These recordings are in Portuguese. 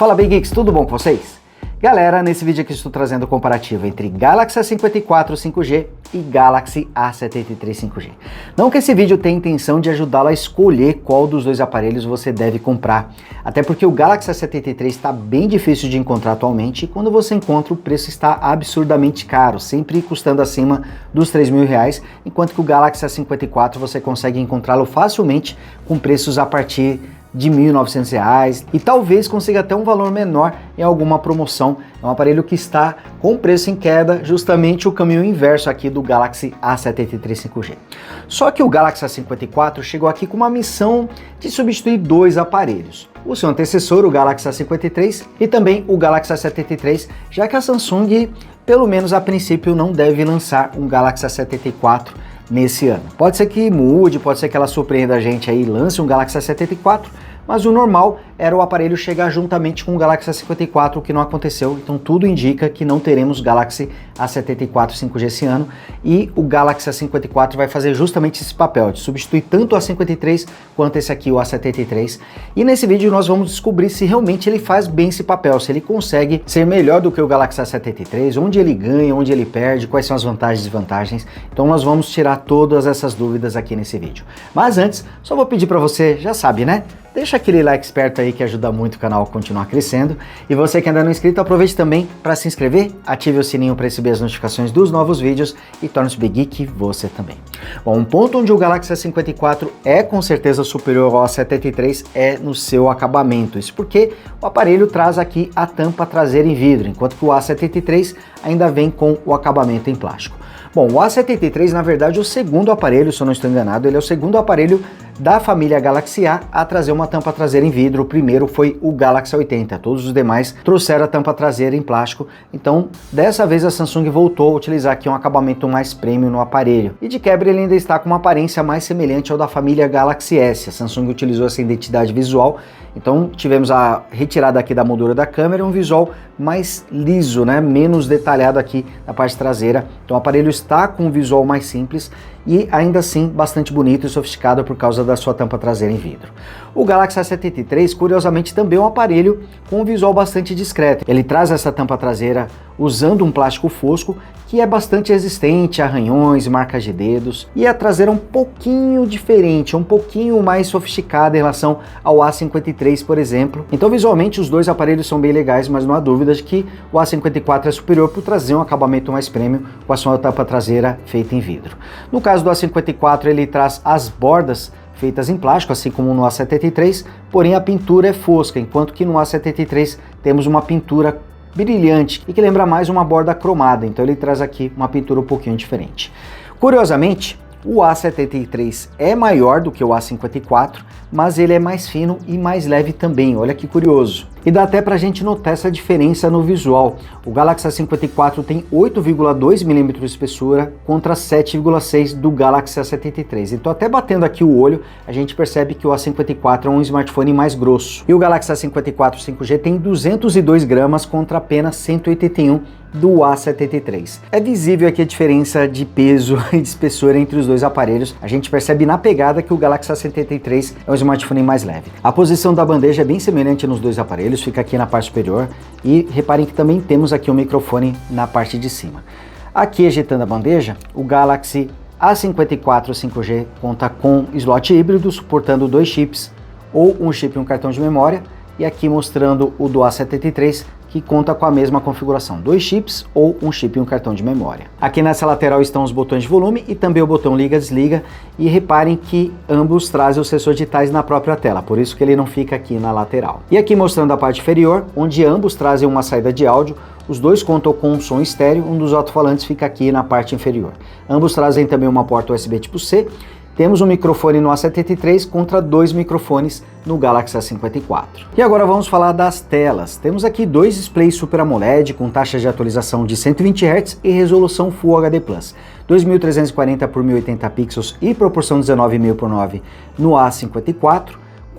Fala Big Geeks, tudo bom com vocês? Galera, nesse vídeo aqui estou trazendo o comparativo entre Galaxy A54 5G e Galaxy A73 5G. Não que esse vídeo tenha a intenção de ajudá-lo a escolher qual dos dois aparelhos você deve comprar, até porque o Galaxy A73 está bem difícil de encontrar atualmente e quando você encontra o preço está absurdamente caro, sempre custando acima dos R$3.000, enquanto que o Galaxy A54 você consegue encontrá-lo facilmente com preços a partir de R$1.900 e talvez consiga até um valor menor em alguma promoção. É um aparelho que está com preço em queda, justamente o caminho inverso aqui do Galaxy A73 5G. Só que o Galaxy A54 chegou aqui com uma missão de substituir dois aparelhos. O seu antecessor, o Galaxy A53, e também o Galaxy A73, já que a Samsung, pelo menos a princípio, não deve lançar um Galaxy A74 nesse ano. Pode ser que mude, pode ser que ela surpreenda a gente aí e lance um Galaxy A74, mas o normal era o aparelho chegar juntamente com o Galaxy A54, o que não aconteceu, então tudo indica que não teremos Galaxy A74 5G esse ano, e o Galaxy A54 vai fazer justamente esse papel, de substituir tanto o A53 quanto esse aqui, o A73, e nesse vídeo nós vamos descobrir se realmente ele faz bem esse papel, se ele consegue ser melhor do que o Galaxy A73, onde ele ganha, onde ele perde, quais são as vantagens e desvantagens, então nós vamos tirar todas essas dúvidas aqui nesse vídeo. Mas antes, só vou pedir para você, já sabe, né? Deixa aquele like esperto aí que ajuda muito o canal a continuar crescendo. E você que ainda não é inscrito, aproveite também para se inscrever, ative o sininho para receber as notificações dos novos vídeos e torne-se Big Geek você também. Bom, um ponto onde o Galaxy A54 é com certeza superior ao A73 é no seu acabamento. Isso porque o aparelho traz aqui a tampa traseira em vidro, enquanto que o A73 ainda vem com o acabamento em plástico. Bom, o A73 na verdade é o segundo aparelho, se eu não estou enganado, ele é o segundo aparelho da família Galaxy A trazer uma tampa traseira em vidro. O primeiro foi o Galaxy A80, todos os demais trouxeram a tampa traseira em plástico, então dessa vez a Samsung voltou a utilizar aqui um acabamento mais premium no aparelho, e de quebra ele ainda está com uma aparência mais semelhante ao da família Galaxy S. A Samsung utilizou essa identidade visual, então tivemos a retirada aqui da moldura da câmera, um visual mais liso, né? Menos detalhado aqui na parte traseira, então o aparelho está com um visual mais simples e ainda assim bastante bonito e sofisticado por causa da sua tampa traseira em vidro. O Galaxy A73, curiosamente, também é um aparelho com um visual bastante discreto. Ele traz essa tampa traseira usando um plástico fosco que é bastante resistente a arranhões e marcas de dedos, e a traseira é um pouquinho diferente, um pouquinho mais sofisticada em relação ao A53, por exemplo. Então visualmente os dois aparelhos são bem legais, mas não há dúvida de que o A54 é superior por trazer um acabamento mais premium com a sua tampa traseira feita em vidro. No caso do A54 ele traz as bordas feitas em plástico, assim como no A73, porém a pintura é fosca, enquanto que no A73 temos uma pintura brilhante e que lembra mais uma borda cromada, então ele traz aqui uma pintura um pouquinho diferente. Curiosamente, o A73 é maior do que o A54, mas ele é mais fino e mais leve também, olha que curioso. E dá até pra gente notar essa diferença no visual. O Galaxy A54 tem 8,2 mm de espessura contra 7,6 do Galaxy A73. Então até batendo aqui o olho, a gente percebe que o A54 é um smartphone mais grosso. E o Galaxy A54 5G tem 202 gramas contra apenas 181 do A73. É visível aqui a diferença de peso e de espessura entre os dois aparelhos. A gente percebe na pegada que o Galaxy A73 é um smartphone mais leve. A posição da bandeja é bem semelhante nos dois aparelhos, fica aqui na parte superior, e reparem que também temos aqui um microfone na parte de cima. Aqui ajeitando a bandeja, o Galaxy A54 5G conta com slot híbrido, suportando 2 chips, ou um chip e um cartão de memória, e aqui mostrando o do A73, que conta com a mesma configuração, 2 chips ou um chip e um cartão de memória. Aqui nessa lateral estão os botões de volume e também o botão liga-desliga, e reparem que ambos trazem os sensores digitais na própria tela, por isso que ele não fica aqui na lateral. E aqui mostrando a parte inferior, onde ambos trazem uma saída de áudio, os dois contam com um som estéreo, um dos alto-falantes fica aqui na parte inferior. Ambos trazem também uma porta USB tipo C. Temos um microfone no A73 contra 2 microfones no Galaxy A54. E agora vamos falar das telas. Temos aqui 2 displays Super AMOLED com taxa de atualização de 120 Hz e resolução Full HD+, 2340 por 1080 pixels e proporção 19:1000 por 9 no A54,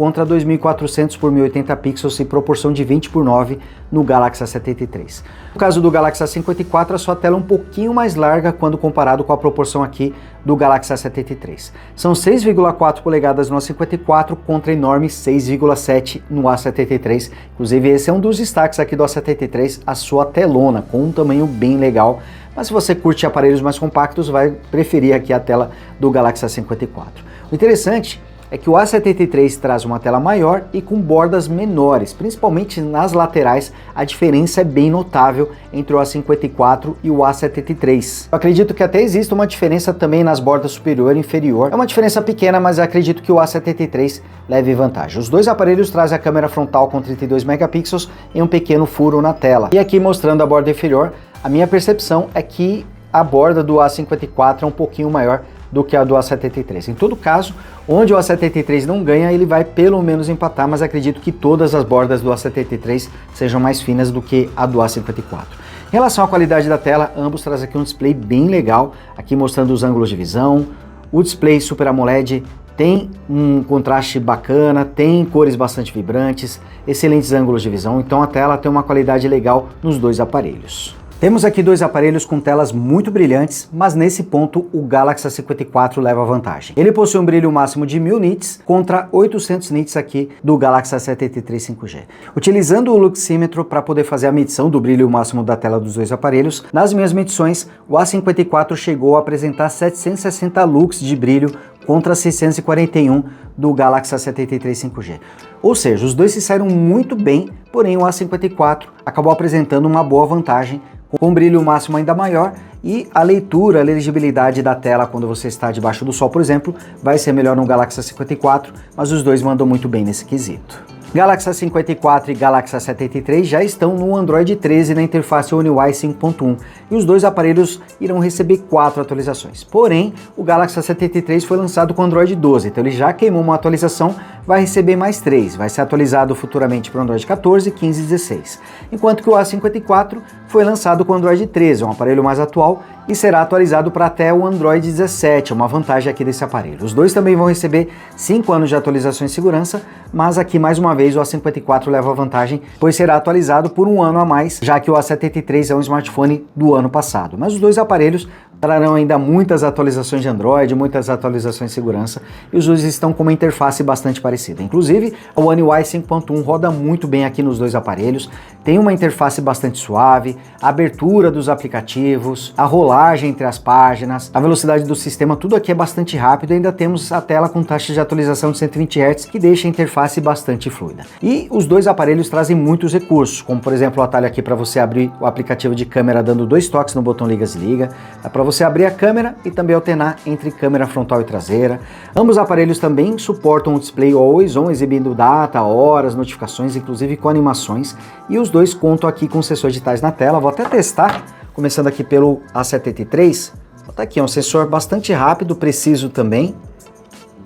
contra 2400 por 1080 pixels em proporção de 20:9 no Galaxy A73. No caso do Galaxy A54, a sua tela é um pouquinho mais larga quando comparado com a proporção aqui do Galaxy A73. São 6,4 polegadas no A54 contra enorme 6,7 no A73. Inclusive esse é um dos destaques aqui do A73, a sua telona, com um tamanho bem legal. Mas se você curte aparelhos mais compactos, vai preferir aqui a tela do Galaxy A54. O interessante é que o A73 traz uma tela maior e com bordas menores, principalmente nas laterais. A diferença é bem notável entre o A54 e o A73. Eu acredito que até existe uma diferença também nas bordas superior e inferior. É uma diferença pequena, mas eu acredito que o A73 leve vantagem. Os dois aparelhos trazem a câmera frontal com 32 megapixels e um pequeno furo na tela. E aqui mostrando a borda inferior, a minha percepção é que a borda do A54 é um pouquinho maior do que a do A73. Em todo caso, onde o A73 não ganha, ele vai pelo menos empatar, mas acredito que todas as bordas do A73 sejam mais finas do que a do A54. Em relação à qualidade da tela, ambos trazem aqui um display bem legal, aqui mostrando os ângulos de visão. O display Super AMOLED tem um contraste bacana, tem cores bastante vibrantes, excelentes ângulos de visão, então a tela tem uma qualidade legal nos dois aparelhos. Temos aqui dois aparelhos com telas muito brilhantes, mas nesse ponto o Galaxy A54 leva vantagem. Ele possui um brilho máximo de 1000 nits contra 800 nits aqui do Galaxy A73 5G. Utilizando o luxímetro para poder fazer a medição do brilho máximo da tela dos dois aparelhos, nas minhas medições o A54 chegou a apresentar 760 lux de brilho contra 641 do Galaxy A73 5G. Ou seja, os dois se saíram muito bem, porém o A54 acabou apresentando uma boa vantagem, com um brilho máximo ainda maior, e a leitura, a legibilidade da tela quando você está debaixo do sol, por exemplo, vai ser melhor no Galaxy A54, mas os dois mandam muito bem nesse quesito. Galaxy A54 e Galaxy A73 já estão no Android 13 na interface One UI 5.1 e os dois aparelhos irão receber 4 atualizações. Porém, o Galaxy A73 foi lançado com Android 12, então ele já queimou uma atualização, vai receber mais 3, vai ser atualizado futuramente para o Android 14, 15 e 16. Enquanto que o A54 foi lançado com Android 13, um aparelho mais atual, e será atualizado para até o Android 17, uma vantagem aqui desse aparelho. Os dois também vão receber 5 anos de atualizações de segurança, mas aqui mais uma vez o A54 leva vantagem, pois será atualizado por um ano a mais, já que o A73 é um smartphone do ano passado. Mas os dois aparelhos trarão ainda muitas atualizações de Android, muitas atualizações de segurança, e os dois estão com uma interface bastante parecida. Inclusive, a One UI 5.1 roda muito bem aqui nos dois aparelhos, tem uma interface bastante suave, a abertura dos aplicativos, a rolagem entre as páginas, a velocidade do sistema, tudo aqui é bastante rápido, e ainda temos a tela com taxa de atualização de 120 Hz, que deixa a interface bastante fluida. E os dois aparelhos trazem muitos recursos, como por exemplo o atalho aqui para você abrir o aplicativo de câmera dando 2 toques no botão liga e desliga, para você abrir a câmera e também alternar entre câmera frontal e traseira. Ambos aparelhos também suportam o display Always On, exibindo data, horas, notificações, inclusive com animações, e os dois contam aqui com sensores digitais na tela. Vou até testar, começando aqui pelo A73. Tá aqui, é um sensor bastante rápido, preciso também.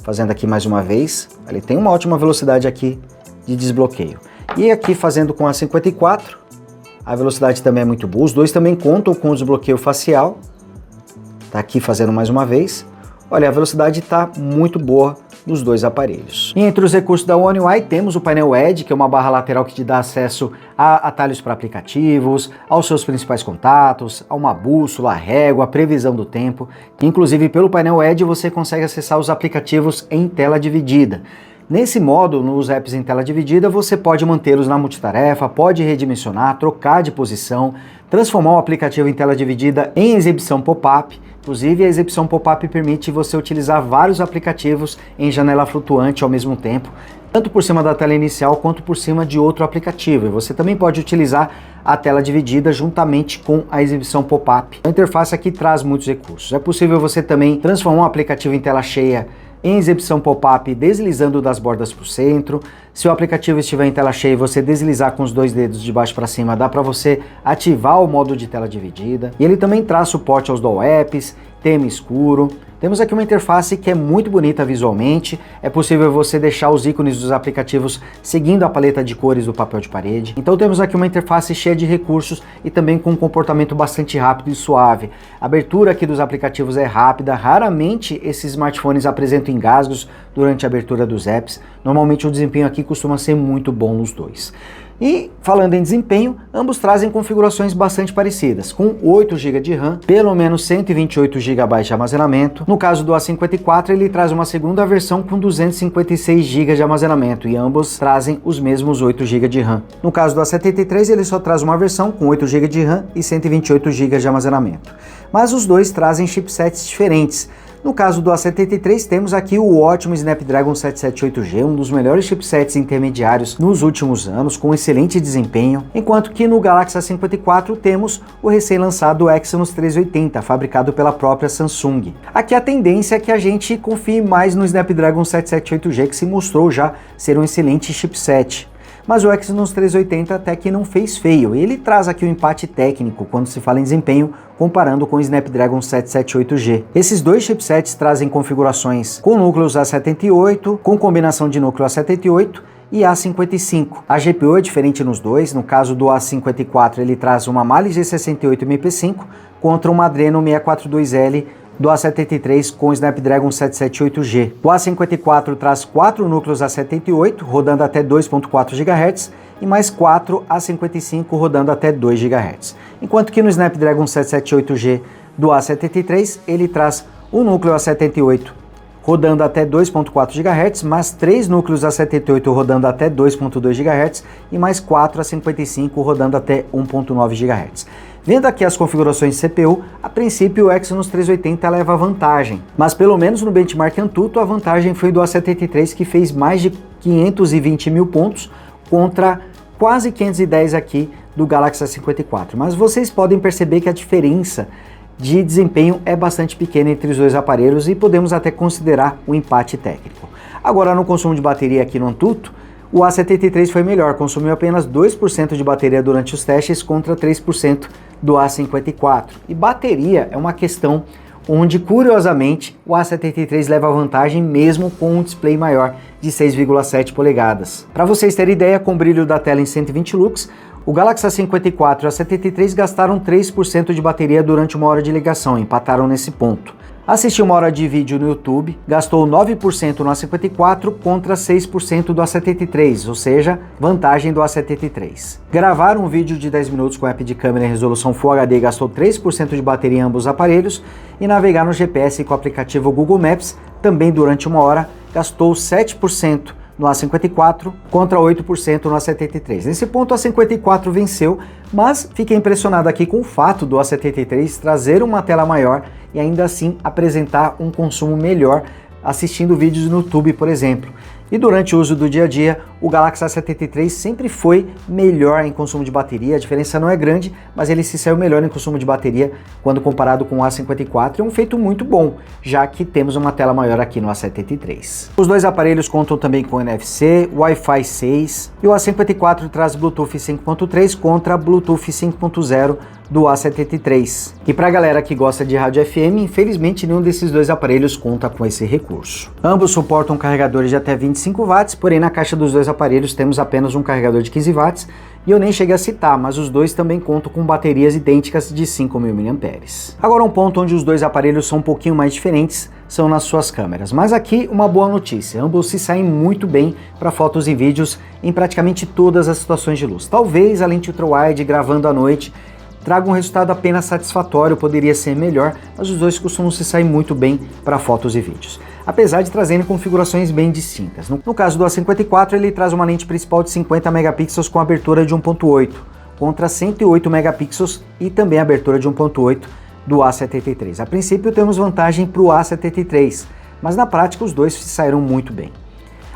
Fazendo aqui mais uma vez, ele tem uma ótima velocidade aqui de desbloqueio. E aqui fazendo com a A54, a velocidade também é muito boa. Os dois também contam com o desbloqueio facial. Tá aqui fazendo mais uma vez. Olha, a velocidade está muito boa nos dois aparelhos. E entre os recursos da One UI temos o painel Edge, que é uma barra lateral que te dá acesso a atalhos para aplicativos, aos seus principais contatos, a uma bússola, a régua, a previsão do tempo. Inclusive pelo painel Edge você consegue acessar os aplicativos em tela dividida. Nesse modo, nos apps em tela dividida, você pode mantê-los na multitarefa, pode redimensionar, trocar de posição, transformar o aplicativo em tela dividida em exibição pop-up. Inclusive, a exibição pop-up permite você utilizar vários aplicativos em janela flutuante ao mesmo tempo, tanto por cima da tela inicial quanto por cima de outro aplicativo. E você também pode utilizar a tela dividida juntamente com a exibição pop-up. A interface aqui traz muitos recursos. É possível você também transformar um aplicativo em tela cheia em exibição pop-up deslizando das bordas para o centro. Se o aplicativo estiver em tela cheia e você deslizar com os 2 dedos de baixo para cima, dá para você ativar o modo de tela dividida. E ele também traz suporte aos Dual Apps, tema escuro. Temos aqui uma interface que é muito bonita visualmente, é possível você deixar os ícones dos aplicativos seguindo a paleta de cores do papel de parede. Então temos aqui uma interface cheia de recursos e também com um comportamento bastante rápido e suave. A abertura aqui dos aplicativos é rápida, raramente esses smartphones apresentam engasgos durante a abertura dos apps. Normalmente o desempenho aqui costuma ser muito bom nos dois. E falando em desempenho, ambos trazem configurações bastante parecidas, com 8 GB de RAM, pelo menos 128 GB de armazenamento. No caso do A54, ele traz uma segunda versão com 256 GB de armazenamento e ambos trazem os mesmos 8 GB de RAM. No caso do A73, ele só traz uma versão com 8 GB de RAM e 128 GB de armazenamento. Mas os dois trazem chipsets diferentes. No caso do A73, temos aqui o ótimo Snapdragon 778G, um dos melhores chipsets intermediários nos últimos anos, com excelente desempenho, enquanto que no Galaxy A54 temos o recém-lançado Exynos 380, fabricado pela própria Samsung. Aqui a tendência é que a gente confie mais no Snapdragon 778G, que se mostrou já ser um excelente chipset. Mas o Exynos 380 até que não fez feio. Ele traz aqui um empate técnico quando se fala em desempenho, comparando com o Snapdragon 778G. Esses dois chipsets trazem configurações com núcleos A78, com combinação de núcleo A78 e A55. A GPU é diferente nos dois. No caso do A54, ele traz uma Mali G68 MP5 contra uma Adreno 642L do A73 com Snapdragon 778G. O A54 traz 4 núcleos A78 rodando até 2.4 GHz e mais 4 A55 rodando até 2 GHz. Enquanto que no Snapdragon 778G do A73 ele traz um núcleo A78 rodando até 2.4 GHz, mais 3 núcleos A78 rodando até 2.2 GHz e mais 4 A55 rodando até 1.9 GHz. Vendo aqui as configurações de CPU, a princípio o Exynos 380 leva vantagem, mas pelo menos no benchmark Antutu a vantagem foi do A73, que fez mais de 520 mil pontos contra quase 510 aqui do Galaxy A54. Mas vocês podem perceber que a diferença de desempenho é bastante pequena entre os dois aparelhos e podemos até considerar um empate técnico. Agora no consumo de bateria aqui no Antutu, o A73 foi melhor, consumiu apenas 2% de bateria durante os testes contra 3% do A54. E bateria é uma questão onde, curiosamente, o A73 leva vantagem mesmo com um display maior de 6,7 polegadas. Para vocês terem ideia, com o brilho da tela em 120 lux, o Galaxy A54 e o A73 gastaram 3% de bateria durante uma hora de ligação, empataram nesse ponto. Assistir uma hora de vídeo no YouTube gastou 9% no A54 contra 6% do A73, ou seja, vantagem do A73. Gravar um vídeo de 10 minutos com app de câmera em resolução Full HD gastou 3% de bateria em ambos os aparelhos e navegar no GPS com o aplicativo Google Maps também durante uma hora gastou 7% no A54 contra 8% no A73. Nesse ponto o A54 venceu, mas fiquei impressionado aqui com o fato do A73 trazer uma tela maior e ainda assim apresentar um consumo melhor assistindo vídeos no YouTube, por exemplo. E durante o uso do dia a dia, o Galaxy A73 sempre foi melhor em consumo de bateria. A diferença não é grande, mas ele se saiu melhor em consumo de bateria quando comparado com o A54. É um feito muito bom, já que temos uma tela maior aqui no A73. Os dois aparelhos contam também com NFC, Wi-Fi 6 e o A54 traz Bluetooth 5.3 contra Bluetooth 5.0 do A73. E para a galera que gosta de rádio FM, infelizmente nenhum desses dois aparelhos conta com esse recurso. Ambos suportam carregadores de até 25 watts, porém na caixa dos dois aparelhos temos apenas um carregador de 15 watts, e eu nem cheguei a citar, mas os dois também contam com baterias idênticas de 5.000 mAh. Agora um ponto onde os dois aparelhos são um pouquinho mais diferentes são nas suas câmeras, mas aqui uma boa notícia, ambos se saem muito bem para fotos e vídeos em praticamente todas as situações de luz. Talvez a lente ultra-wide gravando à noite traga um resultado apenas satisfatório, poderia ser melhor, mas os dois costumam se sair muito bem para fotos e vídeos, apesar de trazerem configurações bem distintas. No caso do A54, ele traz uma lente principal de 50 megapixels com abertura de 1.8, contra 108 megapixels e também abertura de 1.8 do A73. A princípio temos vantagem para o A73, mas na prática os dois se saíram muito bem.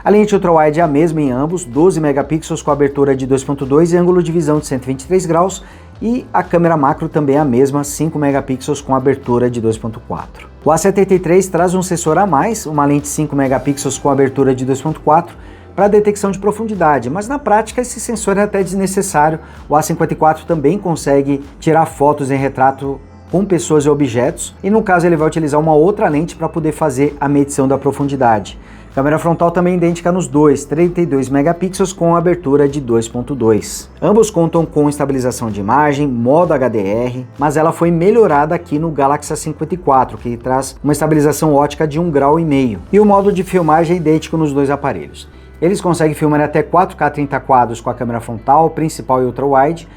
A lente ultra-wide é a mesma em ambos, 12 megapixels com abertura de 2.2 e ângulo de visão de 123 graus, e a câmera macro também é a mesma, 5 megapixels com abertura de 2.4. O A73 traz um sensor a mais, uma lente 5 megapixels com abertura de 2.4 para detecção de profundidade, mas na prática esse sensor é até desnecessário. O A54 também consegue tirar fotos em retrato com pessoas e objetos, e no caso ele vai utilizar uma outra lente para poder fazer a medição da profundidade. Câmera frontal também idêntica nos dois, 32 megapixels com abertura de 2.2. Ambos contam com estabilização de imagem, modo HDR, mas ela foi melhorada aqui no Galaxy A54, que traz uma estabilização ótica de 1,5 graus. E o modo de filmagem é idêntico nos dois aparelhos. Eles conseguem filmar até 4K 30 quadros com a câmera frontal, principal e ultra-wide,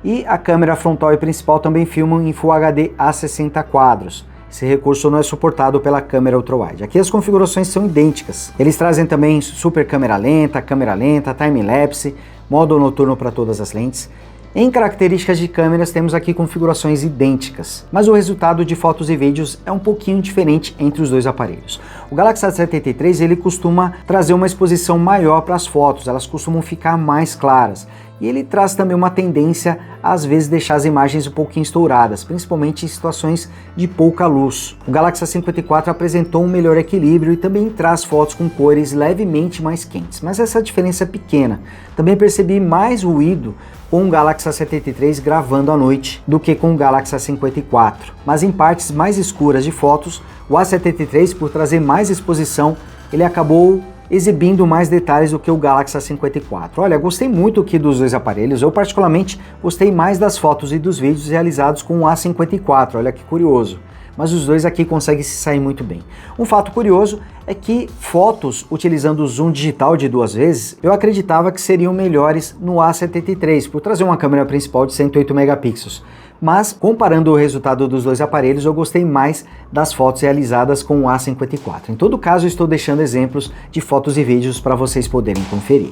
e a câmera frontal e principal também filmam em Full HD a 60 quadros. Esse recurso não é suportado pela câmera ultra-wide. Aqui as configurações são idênticas. Eles trazem também super câmera lenta, time-lapse, modo noturno para todas as lentes. Em características de câmeras temos aqui configurações idênticas, mas o resultado de fotos e vídeos é um pouquinho diferente entre os dois aparelhos. O Galaxy A73 ele costuma trazer uma exposição maior para as fotos, elas costumam ficar mais claras. E ele traz também uma tendência a às vezes deixar as imagens um pouquinho estouradas, principalmente em situações de pouca luz. O Galaxy A54 apresentou um melhor equilíbrio e também traz fotos com cores levemente mais quentes, mas essa diferença é pequena. Também percebi mais ruído com o Galaxy A73 gravando à noite do que com o Galaxy A54, mas em partes mais escuras de fotos, o A73, por trazer mais exposição, ele acabou exibindo mais detalhes do que o Galaxy A54. Olha, gostei muito aqui dos dois aparelhos, eu particularmente gostei mais das fotos e dos vídeos realizados com o A54, olha que curioso. Mas os dois aqui conseguem se sair muito bem. Um fato curioso é que fotos utilizando o zoom digital de 2 vezes, eu acreditava que seriam melhores no A73, por trazer uma câmera principal de 108 megapixels. Mas, comparando o resultado dos dois aparelhos, eu gostei mais das fotos realizadas com o A54. Em todo caso, estou deixando exemplos de fotos e vídeos para vocês poderem conferir.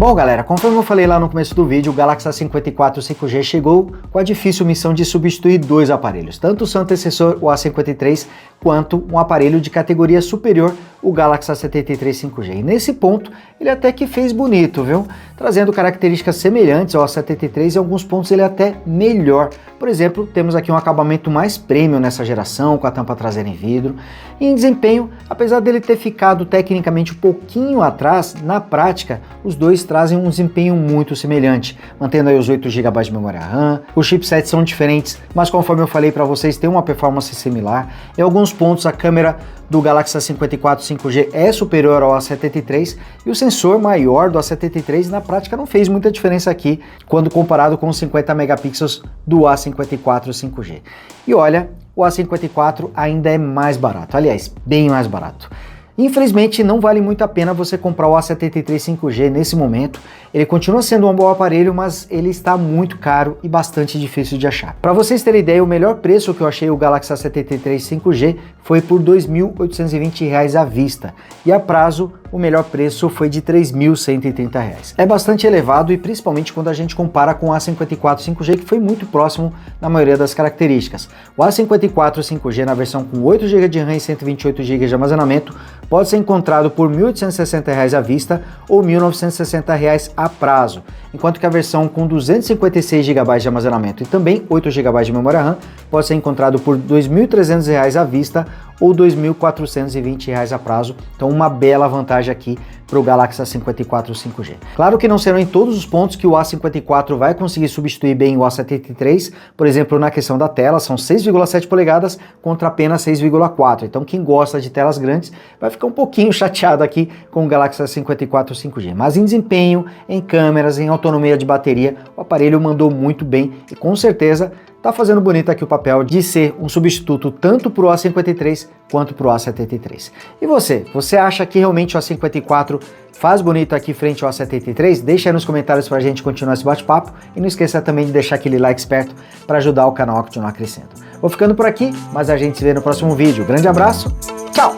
Bom galera, conforme eu falei lá no começo do vídeo, o Galaxy A54 5G chegou com a difícil missão de substituir dois aparelhos, tanto o seu antecessor, o A53, quanto um aparelho de categoria superior, o Galaxy A73 5G. E nesse ponto, ele até que fez bonito, viu? Trazendo características semelhantes ao A73 e em alguns pontos ele é até melhor. Por exemplo, temos aqui um acabamento mais premium nessa geração, com a tampa traseira em vidro. E em desempenho, apesar dele ter ficado tecnicamente um pouquinho atrás, na prática, os dois trazem um desempenho muito semelhante, mantendo aí os 8 GB de memória RAM. Os chipsets são diferentes, mas conforme eu falei para vocês, tem uma performance similar. Em alguns pontos, a câmera do Galaxy A54 5G é superior ao A73 e o sensor maior do A73 na prática não fez muita diferença aqui quando comparado com os 50 megapixels do A54 5G. E olha, o A54 ainda é mais barato, aliás, bem mais barato. Infelizmente não vale muito a pena você comprar o A73 5G nesse momento, ele continua sendo um bom aparelho, mas ele está muito caro e bastante difícil de achar. Para vocês terem ideia, o melhor preço que eu achei o Galaxy A73 5G foi por R$ 2.820 à vista, e a prazo o melhor preço foi de R$ 3.130. É bastante elevado e principalmente quando a gente compara com o A54 5G, que foi muito próximo na maioria das características. O A54 5G na versão com 8 GB de RAM e 128 GB de armazenamento pode ser encontrado por R$ 1.860 à vista ou R$ 1.960 a prazo, enquanto que a versão com 256 GB de armazenamento e também 8 GB de memória RAM pode ser encontrado por R$ 2.300 à vista ou R$ 2.420 a prazo, então uma bela vantagem aqui para o Galaxy A54 5G. Claro que não serão em todos os pontos que o A54 vai conseguir substituir bem o A73, por exemplo, na questão da tela, são 6,7 polegadas contra apenas 6,4, então quem gosta de telas grandes vai ficar um pouquinho chateado aqui com o Galaxy A54 5G, mas em desempenho, em câmeras, em autonomia de bateria, o aparelho mandou muito bem e com certeza tá fazendo bonito aqui o papel de ser um substituto tanto para o A53 quanto para o A73. E você acha que realmente o A54 faz bonito aqui frente ao A73? Deixa aí nos comentários para a gente continuar esse bate-papo e não esqueça também de deixar aquele like esperto para ajudar o canal a continuar crescendo. Vou ficando por aqui, mas a gente se vê no próximo vídeo. Grande abraço, tchau!